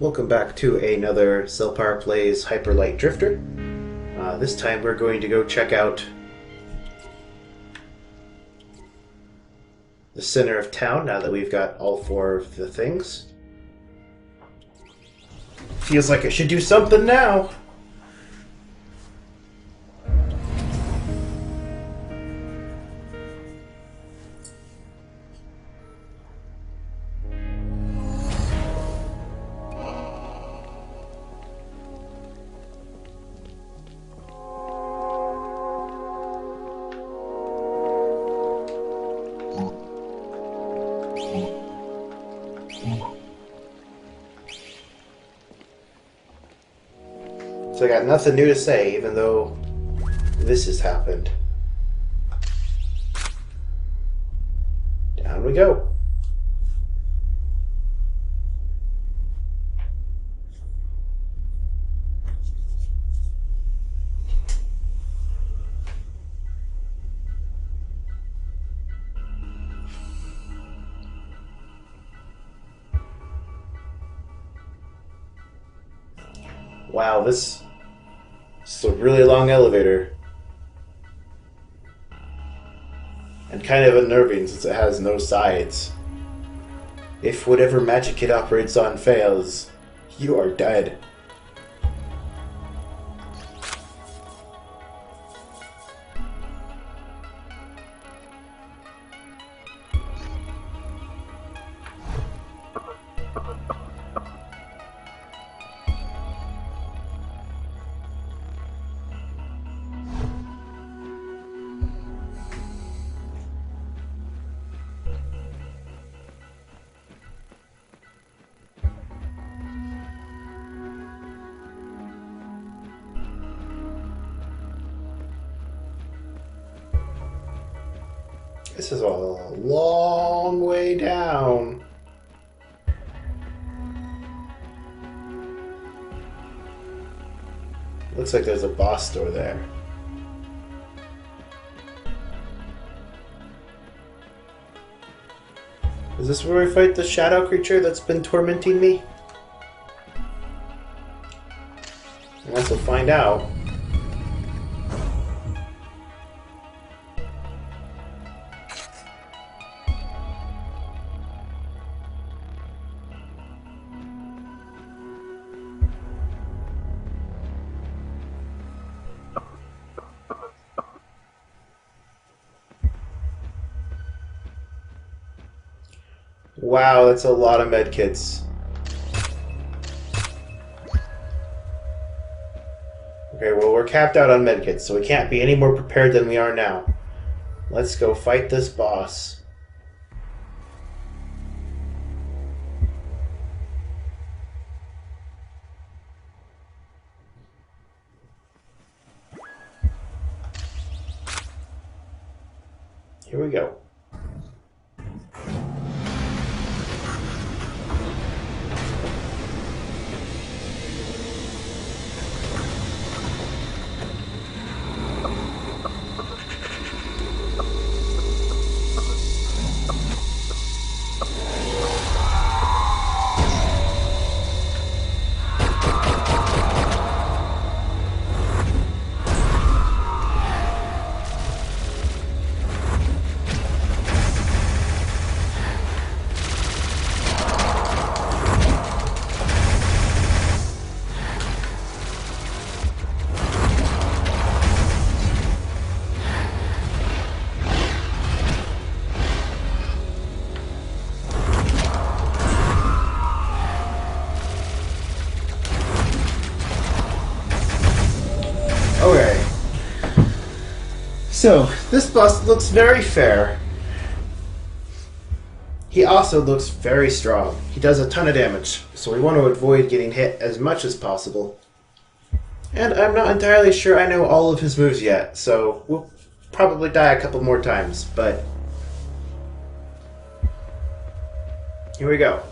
Welcome back to another Selpar Plays Hyperlight Drifter. This time we're going to go check out the center of town now that we've got all four of the things. Feels like I should do something now. So I got nothing new to say, even though this has happened. Down we go. Wow, this is a really long elevator. And kind of unnerving since it has no sides. If whatever magic it operates on fails, you are dead. This is a long way down. Looks like there's a boss door there. Is this where we fight the shadow creature that's been tormenting me? I guess we'll find out. Wow, that's a lot of medkits. Okay, well, we're capped out on medkits, so we can't be any more prepared than we are now. Let's go fight this boss. Here we go. Okay. So, this boss looks very fair. He also looks very strong. He does a ton of damage, so we want to avoid getting hit as much as possible. And I'm not entirely sure I know all of his moves yet, so we'll probably die a couple more times, but here we go.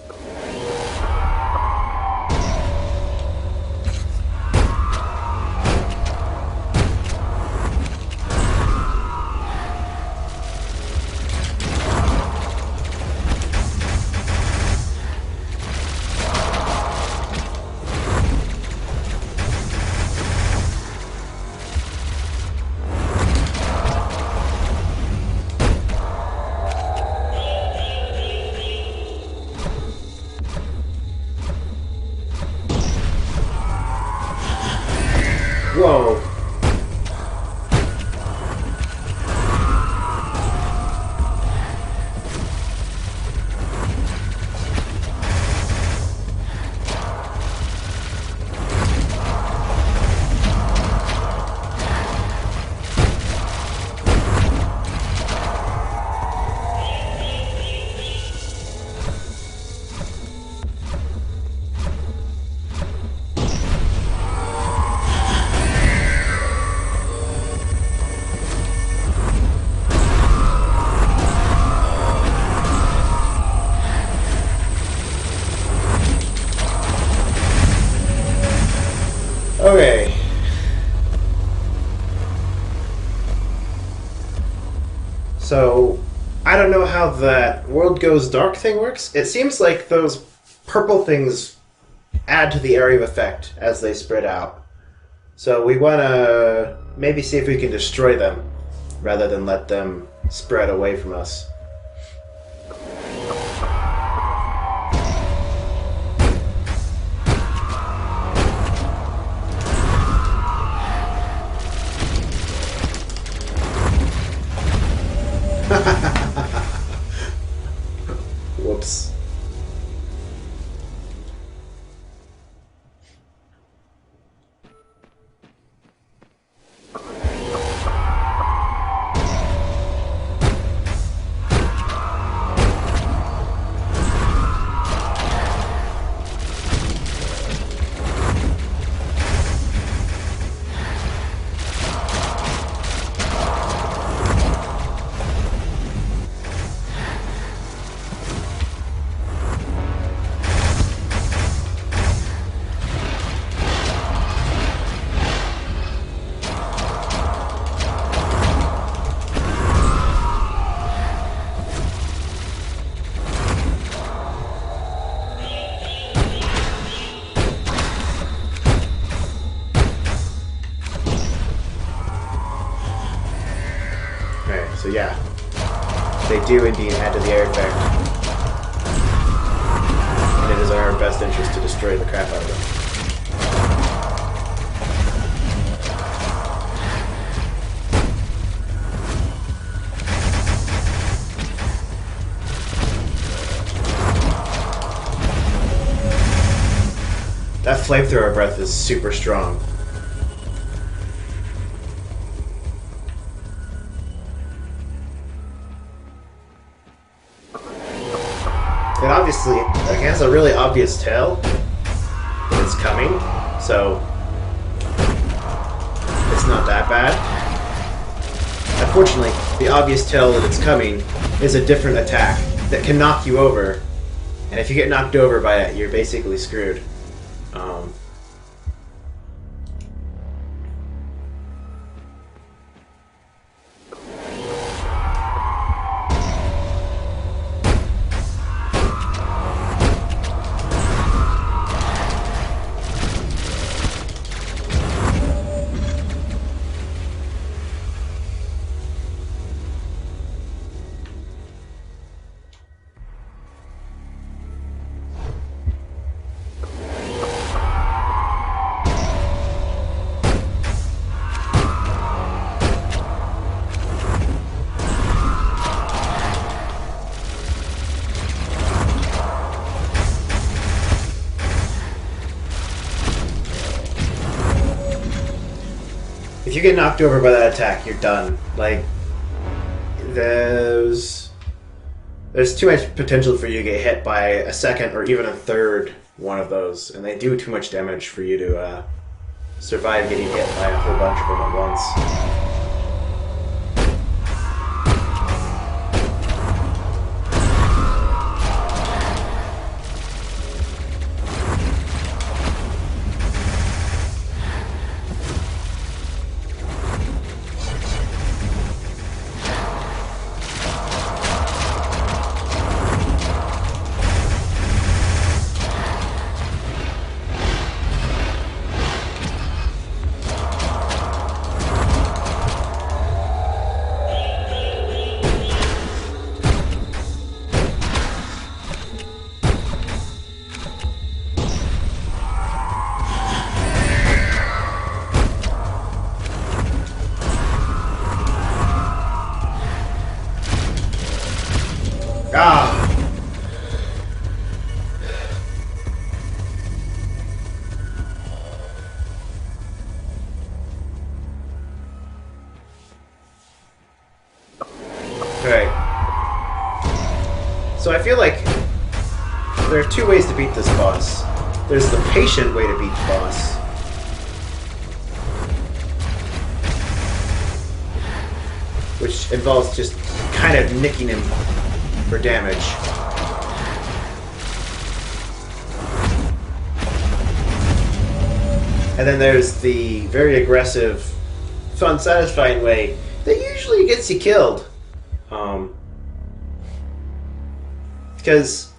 Okay. So, I don't know how that world goes dark thing works. It seems like those purple things add to the area of effect as they spread out. So we want to maybe see if we can destroy them rather than let them spread away from us. Whoops. So yeah, they do indeed add to the air effect. And it is in our best interest to destroy the crap out of them. That flamethrower breath is super strong. It obviously has a really obvious tail that it's coming, so it's not that bad. Unfortunately, the obvious tail that it's coming is a different attack that can knock you over, and if you get knocked over by it, you're basically screwed. If you get knocked over by that attack, you're done. Like, there's too much potential for you to get hit by a second or even a third one of those, and they do too much damage for you to survive getting hit by a whole bunch of them at once. Ah! Okay. So I feel like there are two ways to beat this boss. There's the patient way to beat the boss. Which involves just kind of nicking him for damage. And then there's the very aggressive, fun, satisfying way that usually gets you killed. Because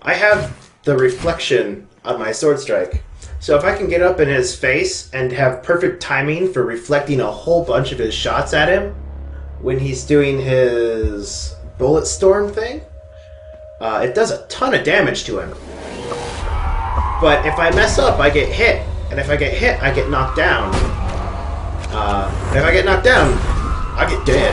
I have the reflection on my sword strike. So if I can get up in his face and have perfect timing for reflecting a whole bunch of his shots at him when he's doing his bullet storm thing, it does a ton of damage to him. But if I mess up, I get hit. And if I get hit, I get knocked down. If I get knocked down, I get dead.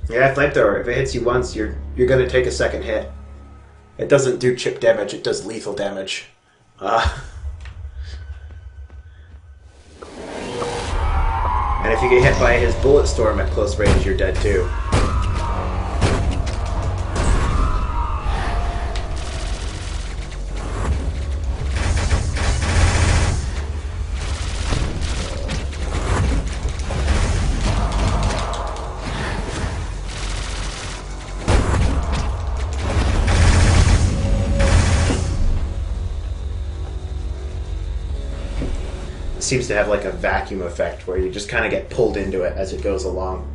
Yeah, flamethrower. If it hits you once, you're gonna take a second hit. It doesn't do chip damage; it does lethal damage. And if you get hit by his bullet storm at close range, you're dead too. Seems to have like a vacuum effect where you just kind of get pulled into it as it goes along.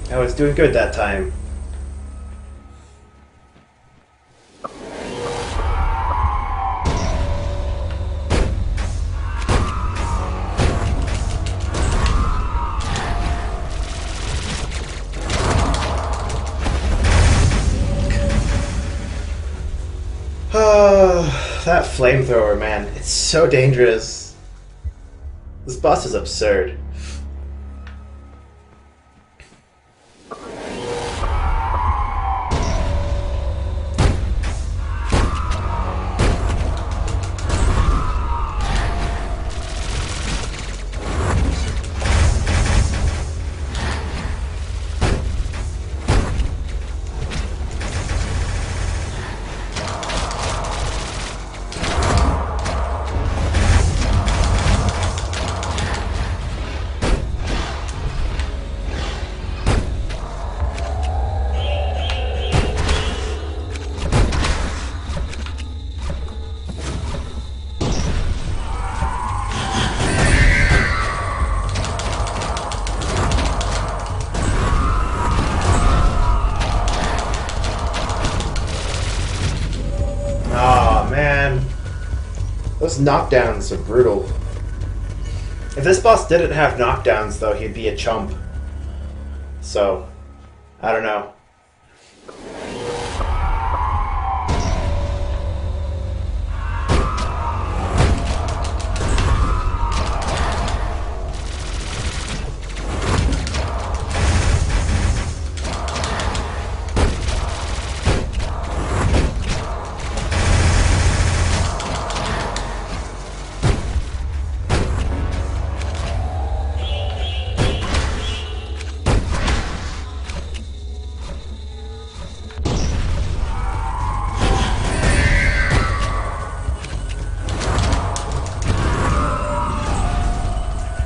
I was doing good that time. That flamethrower, man. It's so dangerous. This boss is absurd. Those knockdowns are brutal. If this boss didn't have knockdowns, though, he'd be a chump. So, I don't know.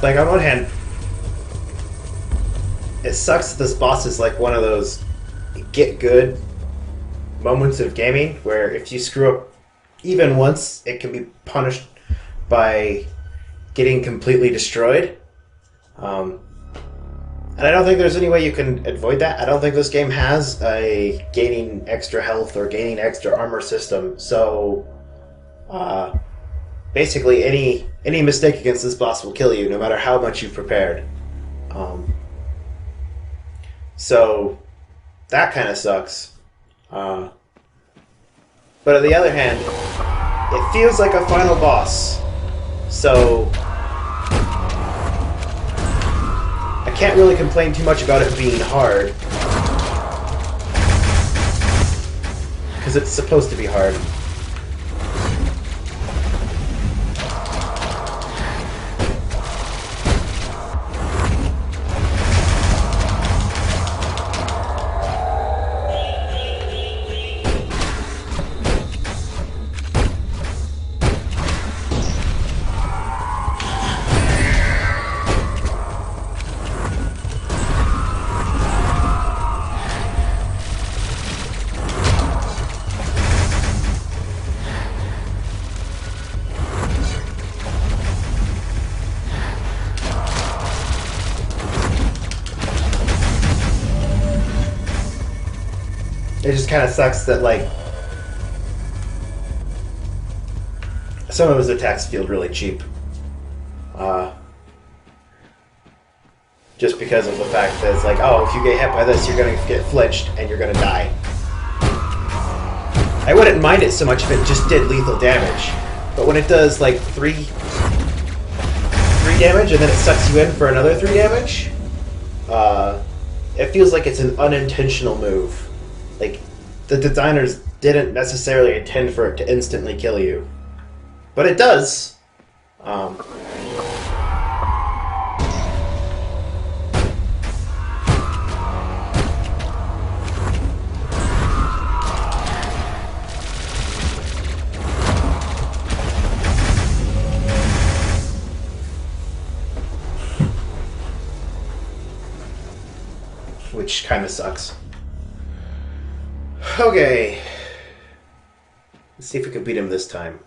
Like, on one hand, it sucks that this boss is like one of those get good moments of gaming where if you screw up even once, it can be punished by getting completely destroyed. And I don't think there's any way you can avoid that. I don't think this game has a gaining extra health or gaining extra armor system. So, basically, any mistake against this boss will kill you, no matter how much you've prepared. So, that kind of sucks. But on the other hand, it feels like a final boss. So, I can't really complain too much about it being hard. Because it's supposed to be hard. It just kind of sucks that, like, some of his attacks feel really cheap. Just because of the fact that it's like, oh, if you get hit by this, you're going to get flinched and you're going to die. I wouldn't mind it so much if it just did lethal damage. But when it does, like, 3 damage and then it sucks you in for another 3 damage, it feels like it's an unintentional move. Like, the designers didn't necessarily intend for it to instantly kill you. But it does. Which kind of sucks. Okay. Let's see if we can beat him this time.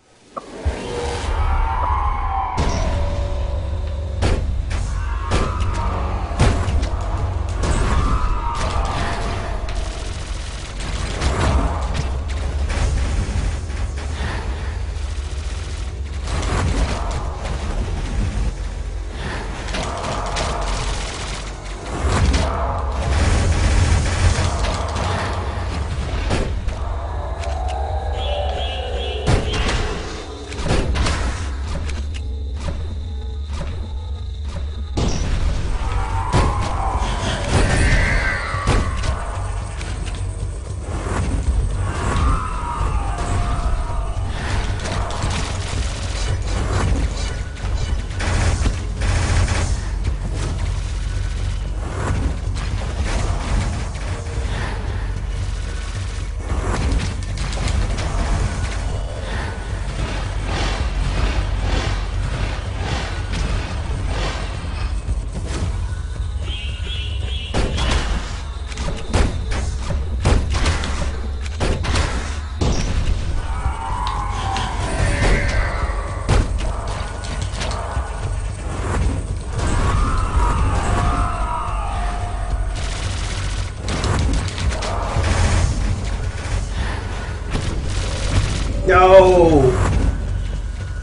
No!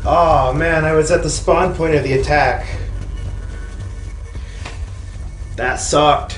Oh man, I was at the spawn point of the attack. That sucked.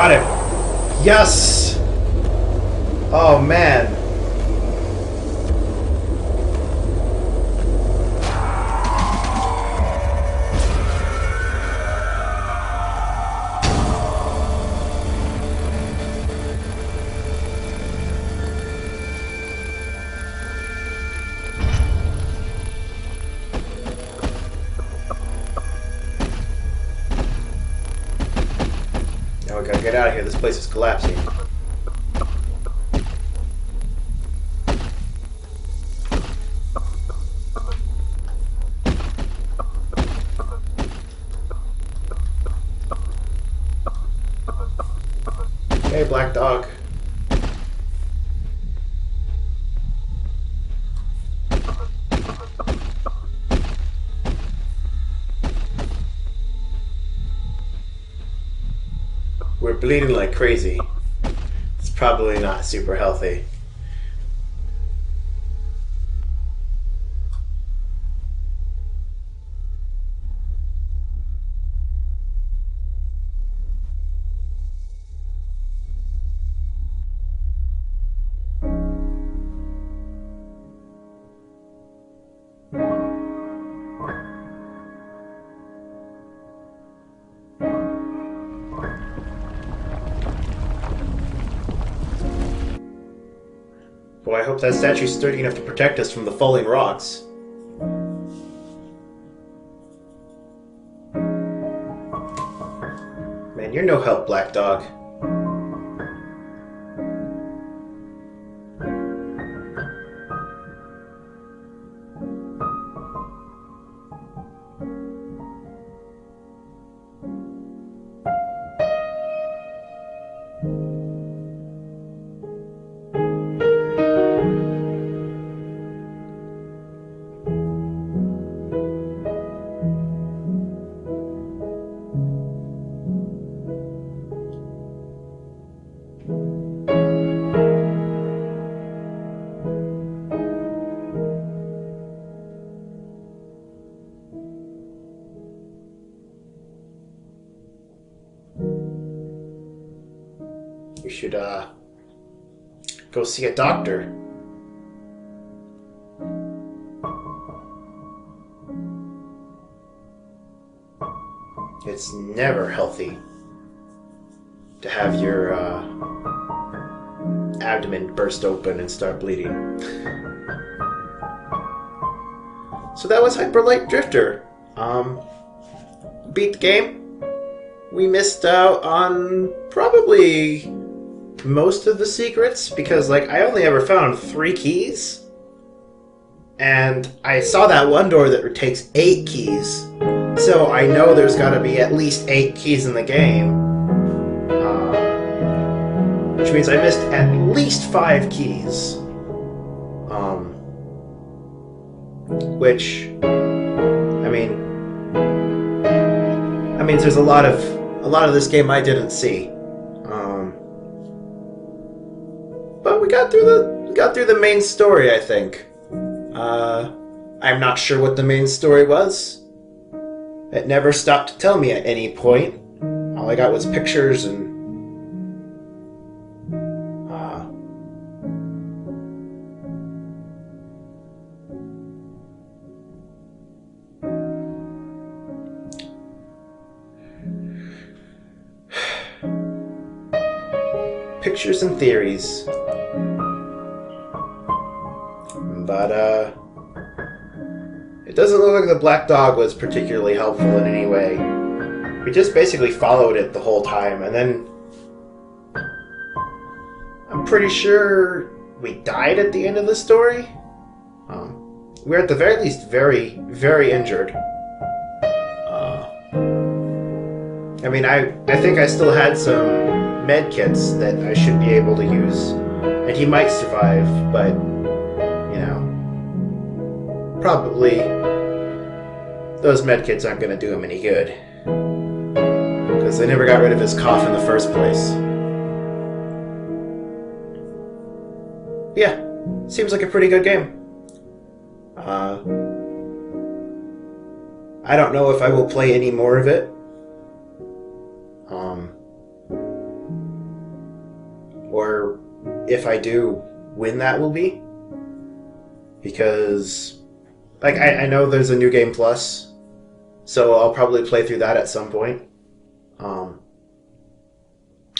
Got him! Yes! Oh man. Now we gotta get out of here. This place is collapsing. Hey, black dog. We're bleeding like crazy. It's probably not super healthy. Boy, I hope that statue's sturdy enough to protect us from the falling rocks. Man, you're no help, black dog. You should, go see a doctor. It's never healthy to have your, abdomen burst open and start bleeding. So that was Hyper Light Drifter. Beat the game. We missed out on probably most of the secrets because, like, I only ever found 3 keys. And I saw that one door that takes 8 keys. So I know there's got to be at least 8 keys in the game. Which means I missed at least 5 keys. Which, I mean, there's a lot of this game I didn't see. But we got through the main story, I think. I'm not sure what the main story was. It never stopped to tell me at any point. All I got was pictures and pictures and theories. But, it doesn't look like the black dog was particularly helpful in any way. We just basically followed it the whole time, and then I'm pretty sure we died at the end of the story. We're at the very least very, very injured. I mean, I think I still had some med kits that I should be able to use, and he might survive, but, you know, probably those med kits aren't going to do him any good, because they never got rid of his cough in the first place. Yeah, seems like a pretty good game. I don't know if I will play any more of it. if I do, when that will be. Because, like, I know there's a New Game Plus, so I'll probably play through that at some point.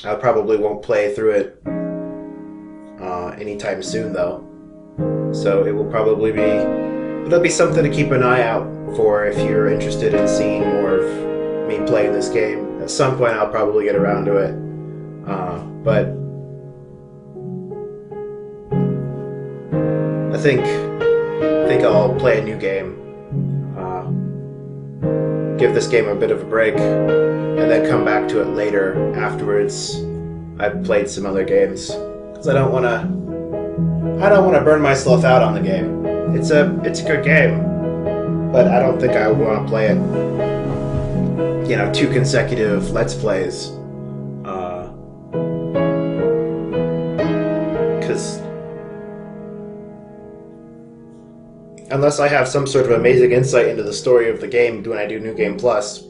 I probably won't play through it anytime soon, though. So it will probably be... It'll be something to keep an eye out for if you're interested in seeing more of me playing this game. At some point, I'll probably get around to it. But I think I'll play a new game. Give this game a bit of a break, and then come back to it later afterwards. I've played some other games because I don't want to burn myself out on the game. It's a good game, but I don't think I want to play it, 2 consecutive Let's Plays. Because unless I have some sort of amazing insight into the story of the game when I do New Game Plus,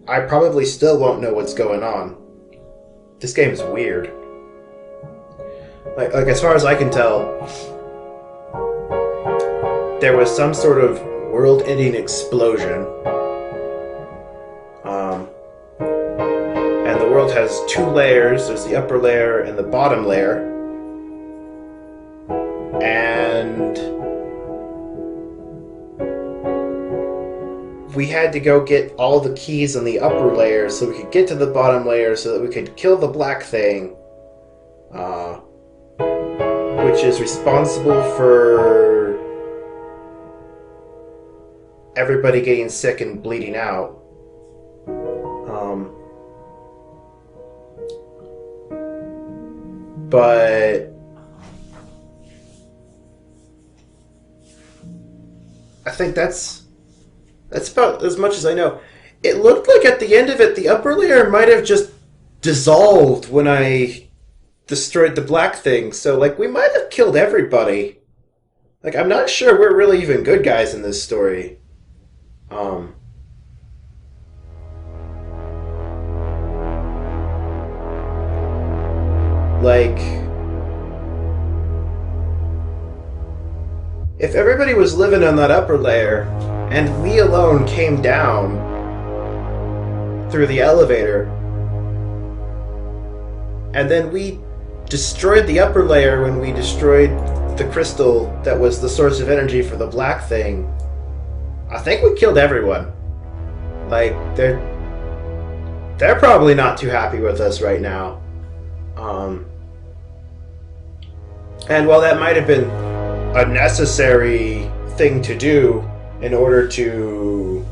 I probably still won't know what's going on. This game is weird. Like as far as I can tell, there was some sort of world-ending explosion. And the world has 2 layers. There's the upper layer and the bottom layer. And we had to go get all the keys on the upper layer so we could get to the bottom layer so that we could kill the black thing. Which is responsible for everybody getting sick and bleeding out. But I think that's about as much as I know. It looked like at the end of it, the upper layer might have just dissolved when I destroyed the black thing. So, we might have killed everybody. I'm not sure we're really even good guys in this story. If everybody was living on that upper layer, and we alone came down through the elevator, and then we destroyed the upper layer when we destroyed the crystal that was the source of energy for the black thing, I think we killed everyone. They're probably not too happy with us right now. And while that might have been a necessary thing to do in order to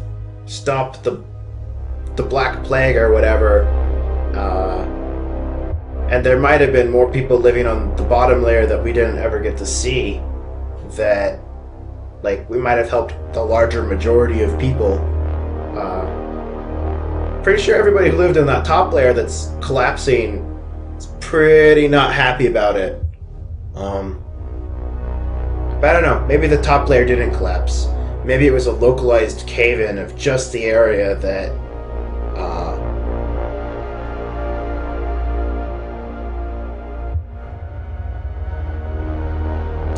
stop the Black Plague or whatever, and there might have been more people living on the bottom layer that we didn't ever get to see, that we might have helped the larger majority of people. Pretty sure everybody who lived in that top layer that's collapsing is pretty not happy about it. But I don't know, maybe the top layer didn't collapse. Maybe it was a localized cave-in of just the area that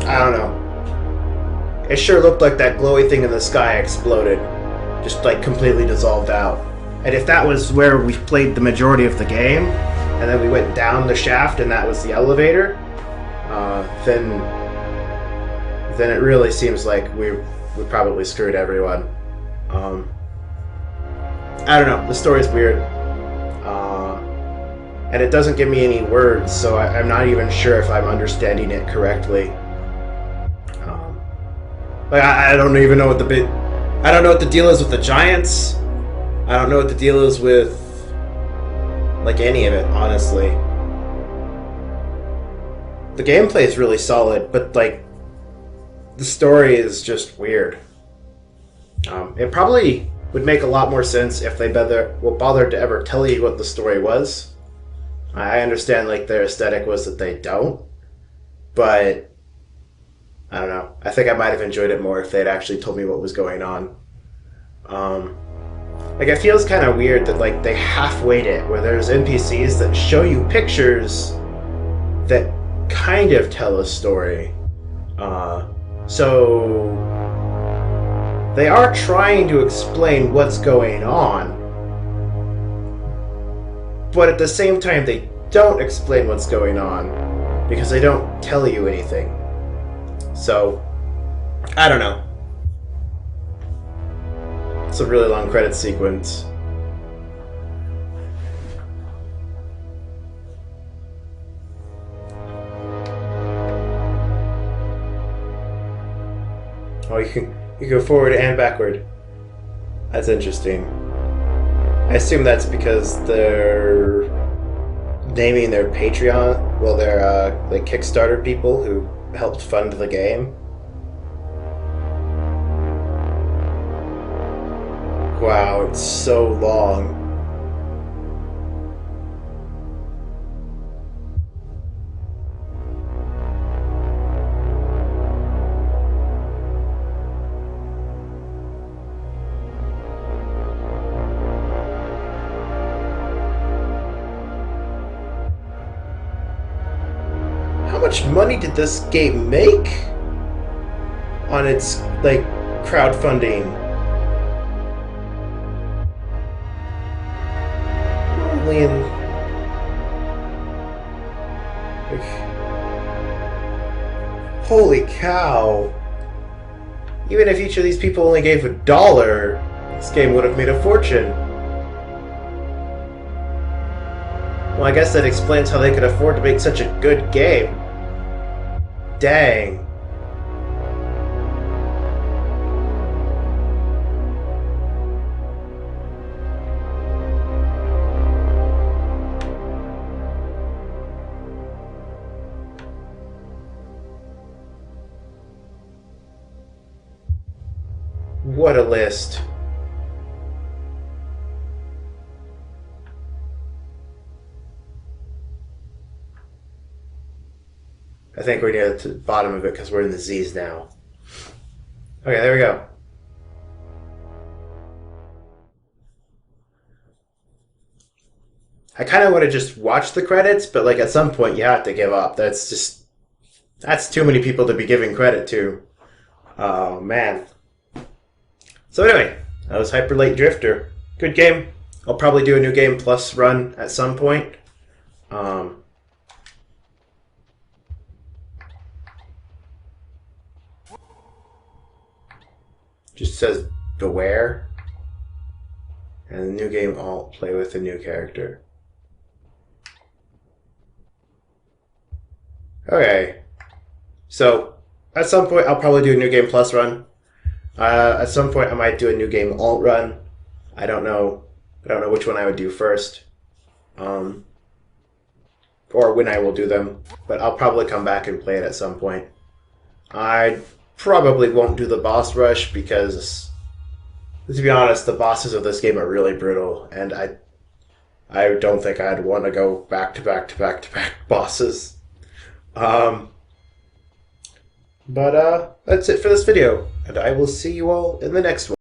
I don't know. It sure looked like that glowy thing in the sky exploded. Just completely dissolved out. And if that was where we played the majority of the game, and then we went down the shaft and that was the elevator, then it really seems like we probably screwed everyone. I don't know, the story's weird. And it doesn't give me any words, so I'm not even sure if I'm understanding it correctly. I don't even know what I don't know what the deal is with the giants. I don't know what the deal is with any of it, honestly. The gameplay is really solid, but the story is just weird. It probably would make a lot more sense if they bothered to ever tell you what the story was. I understand their aesthetic was that they don't, but I don't know. I think I might have enjoyed it more if they'd actually told me what was going on. It feels kind of weird that they half-weight it, where there's NPCs that show you pictures that kind of tell a story. So they are trying to explain what's going on, but at the same time they don't explain what's going on because they don't tell you anything. So, I don't know. It's a really long credit sequence. Oh, you go forward and backward. That's interesting. I assume that's because they're naming their Patreon, well, their like Kickstarter people who helped fund the game. Wow, it's so long. How much money did this game make on its like crowdfunding? Only in like, holy cow! Even if each of these people only gave $1, this game would have made a fortune. Well, I guess that explains how they could afford to make such a good game. Dang. What a list. I think we're near the bottom of it because we're in the Z's now. Okay, there we go. I kind of want to just watch the credits, but like at some point you have to give up. That's too many people to be giving credit to. Oh man. So anyway, that was Hyper Late Drifter. Good game. I'll probably do a new game plus run at some point. Just says beware. And the new game alt, play with a new character. Okay. So, at some point I'll probably do a new game plus run. At some point I might do a new game alt run. I don't know which one I would do first. Or when I will do them. But I'll probably come back and play it at some point. I probably won't do the boss rush because, to be honest, the bosses of this game are really brutal, and I don't think I'd want to go back to back to back to back bosses. But that's it for this video, and I will see you all in the next one.